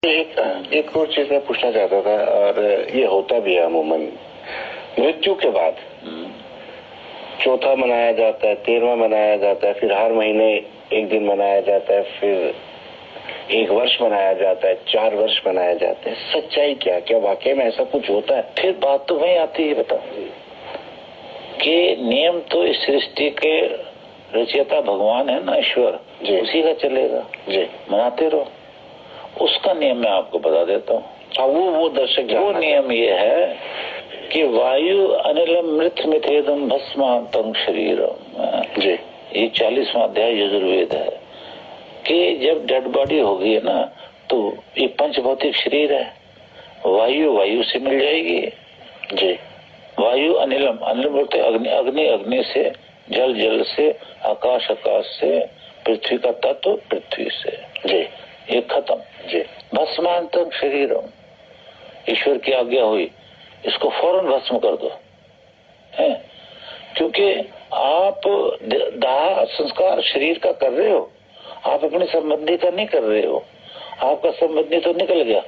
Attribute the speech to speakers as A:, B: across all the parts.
A: एक और चीज मैं पूछना चाहता था, और ये होता भी है अमूमन, मृत्यु के बाद चौथा मनाया जाता है, 13वां मनाया जाता है, फिर हर महीने एक दिन मनाया जाता है, फिर 1 वर्ष मनाया जाता है, 4 वर्ष मनाया जाता है। सच्चाई क्या वाकई में ऐसा कुछ होता है?
B: फिर बात तो वही आती है, बताओ कि नियम तो इस सृष्टि के रचयिता भगवान है ना, ईश्वर, उसी का चलेगा जी। मनाते रहो, उसका नियम मैं आपको बता देता हूँ।
A: वो दर्शक,
B: वो नियम ये है कि वायु अनिलम मृत मिथेदम भस्मांतम शरीरम जी। ये 40वां अध्याय यजुर्वेद है कि जब डेड बॉडी होगी है ना, तो ये पंचभौतिक शरीर है, वायु से मिल जाएगी जी। वायु अनिलम, अनिल बोलते अग्नि, अग्नि से, जल से, आकाश से, पृथ्वी का तत्व पृथ्वी से जी। ये खत्म जी। भस्मांतम शरीरम, ईश्वर की आज्ञा हुई, इसको फौरन भस्म कर दो है, क्योंकि आप दाह संस्कार शरीर का कर रहे हो, आप अपने संबंधी का नहीं कर रहे हो। आपका संबंधी तो निकल गया,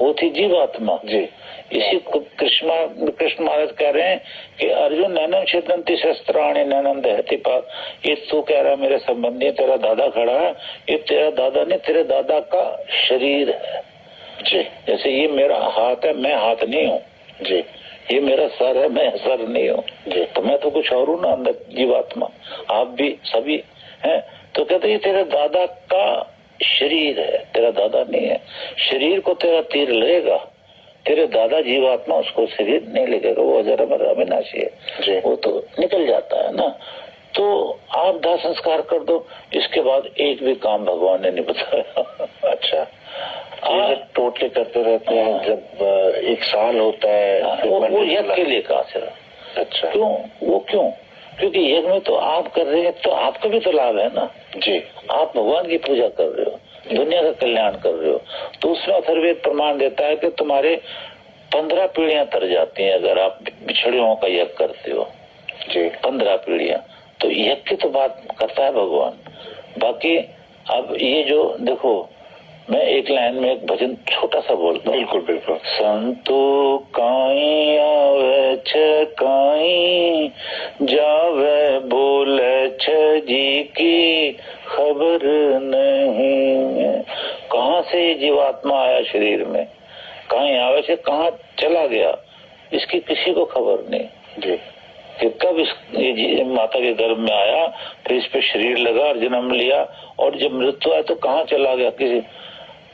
B: वो थी जीवात्मा जी। इसी कृष्ण महाराज कह रहे हैं कि अर्जुन नैनम छिदंती शस्त्राणि नैनम दहति पाप। ये तू कह रहा मेरे संबंधी, तेरा दादा खड़ा है, ये तेरा दादा नहीं, तेरे दादा का शरीर है जी। जैसे ये मेरा हाथ है, मैं हाथ नहीं हूँ जी। ये मेरा सर है, मैं सर नहीं हूँ जी। तो मैं तो कुछ और हूँ ना, अंदर जीवात्मा, आप भी सभी हैं। तो कहते ये तेरे दादा का शरीर है, तेरा दादा नहीं है। शरीर को तेरा तीर लेगा, तेरे दादा जीवात्मा उसको शरीर नहीं लगेगा, वो अजर अमर अविनाशी है, वो तो निकल जाता है ना। तो आप दाह संस्कार कर दो, इसके बाद एक भी काम भगवान ने नहीं बताया।
A: अच्छा, टोटली करते रहते हैं। जब 1 साल होता है
B: वो यज्ञ के लिए कहा सर।
A: अच्छा,
B: क्यों? वो क्यों? क्योंकि यज्ञ में तो आप कर रहे हैं, तो आपका भी तो लाभ है ना जी। आप भगवान की पूजा कर रहे हो, दुनिया का कल्याण कर रहे हो, तो उसमें अथर्ववेद प्रमाण देता है कि तुम्हारे 15 पीढ़ियां तर जाती हैं अगर आप बिछड़ियों का यज्ञ करते हो जी। 15 पीढ़ियां, तो यज्ञ की तो बात करता है भगवान। बाकी अब ये जो देखो, मैं एक लाइन में एक भजन छोटा सा बोलता हूँ।
A: बिल्कुल बिल्कुल।
B: संतो काई आवे छ काई जावे बोले छ जी की खबर नहीं। कहाँ से ये जीवात्मा आया शरीर में, कहीं आवे से कहाँ चला गया, इसकी किसी को खबर नहीं जी। कि कब ये माता के गर्भ में आया, फिर इस पे शरीर लगा और जन्म लिया, और जब मृत्यु आया तो कहाँ चला गया। किसी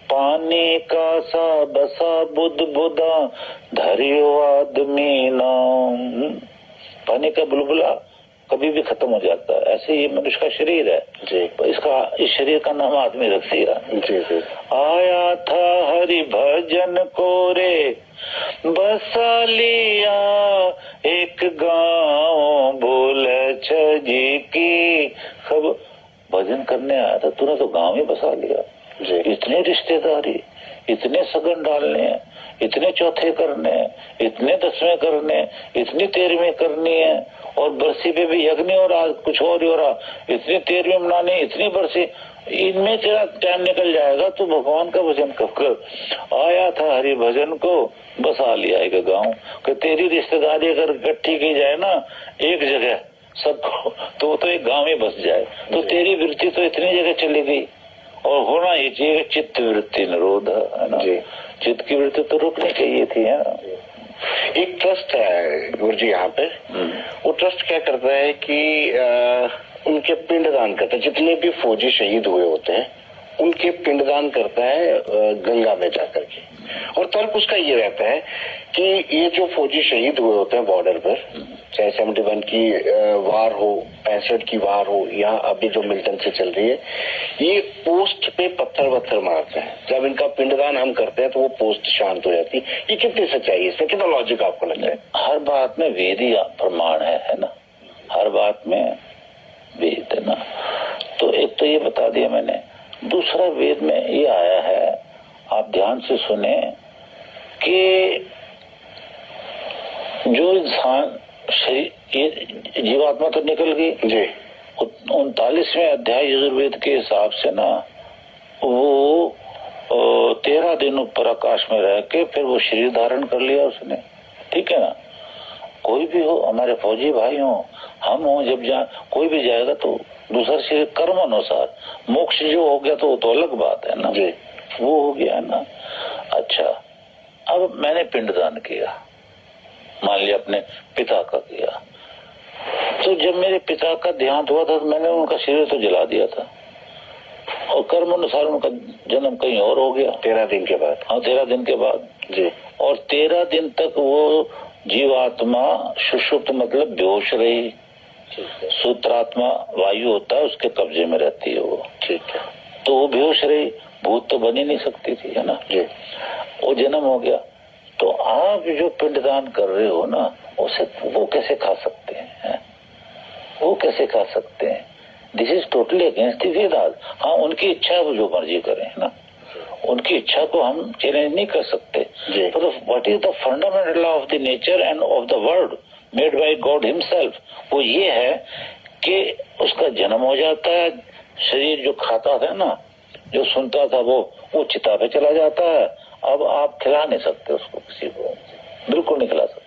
B: पानी का सा बसा बुधा धरियो आदमी नाम। पानी का बुलबुला कभी भी खत्म हो जाता है, ऐसे ये मनुष्य का शरीर है जी। तो इस शरीर का नाम आदमी रख दिया जी जी। आया था हरि भजन को रे, बसा लिया एक गाँव, बोले छ जी की खबर। भजन करने आया था, तूने तो गाँव ही बसा लिया जी। इतने रिश्तेदारी, इतने सगन डालने हैं, इतने चौथे करने हैं, इतने 10वें करने, इतनी 13वीं करनी है, और बरसी पे भी यज्ञ और आज कुछ और ही हो रहा, इतनी 13वीं मनानी, इतनी बरसी, इनमें तेरा टाइम निकल जाएगा। तो भगवान का भजन कब कर आया था हरि भजन को, बसा लिया एक गाँव। कि तेरी रिश्तेदारी अगर इकट्ठी की जाए ना एक जगह सबको, तो वो तो एक गाँव ही बस जाए। तो तेरी वृत्ति तो इतनी जगह चली गई, और होना ये चाहिए चित्त वृत्ति निरोध है ना जी। चित्त की वृत्ति तो रुकनी चाहिए थी है ना।
A: एक ट्रस्ट है गुरु जी यहाँ पे, वो ट्रस्ट क्या करता है कि उनके पिंडदान करता है। जितने भी फौजी शहीद हुए होते हैं उनके पिंडदान करता है गंगा में जाकर के, और तर्क उसका ये रहता है कि ये जो फौजी शहीद हुए होते हैं बॉर्डर पर, चाहे 71 की वार हो, 65 की वार हो, या अभी जो मिल्टन से चल रही है, ये पोस्ट पे पत्थर मारते हैं। जब इनका पिंडदान हम करते हैं तो वो पोस्ट शांत हो जाती है। ये कितनी सच्चाई है, इसमें कितना लॉजिक आपको लगता है?
B: हर बात में वेद ही प्रमाण है ना, हर बात में वेद है ना। तो एक तो ये बता दिया मैंने, दूसरा वेद में ये आया है, आप ध्यान से सुने, कि जो इंसान ये जीवात्मा तो निकल गई जी। 39वें अध्याय यजुर्वेद के हिसाब से ना, वो और 13 दिन ऊपर आकाश में रह के फिर वो शरीर धारण कर लिया उसने, ठीक है ना। कोई भी हो, हमारे फौजी भाई हो, हम हो, जब कोई भी जाएगा तो दूसरा शरीर कर्म अनुसार, मोक्ष जो हो गया तो वो तो अलग बात है ना, वो हो गया ना। अच्छा, अब मैंने पिंडदान किया, मान लिया अपने पिता का किया, तो जब मेरे पिता का देहांत हुआ था तो मैंने उनका शरीर तो जला दिया था और कर्म अनुसार उनका जन्म कहीं और हो गया
A: 13 दिन के बाद।
B: हाँ, 13 दिन के बाद
A: जी।
B: और 13 दिन तक वो जीवात्मा सुषुप्त मतलब बेहोश रही, सूत्रात्मा वायु होता है उसके कब्जे में रहती है वो,
A: ठीक है।
B: तो वो बेहोश रही, भूत तो बन ही नहीं सकती थी, है ना जी। वो जन्म हो गया। तो आप जो पिंडदान कर रहे हो ना, उसे वो कैसे खा सकते हैं? वो कैसे खा सकते हैं? This is totally against the Vedas. हाँ, उनकी इच्छा वो जो मर्जी करें, है ना, उनकी इच्छा को हम चैलेंज नहीं कर सकते। पर what is the fundamental law of the nature end of the world made by God himself, वो ये है कि उसका जन्म हो जाता है, शरीर जो खाता था ना, जो सुनता था वो चिता पे चला जाता है। अब आप खिला नहीं सकते उसको, किसी को बिल्कुल नहीं खिला सकते।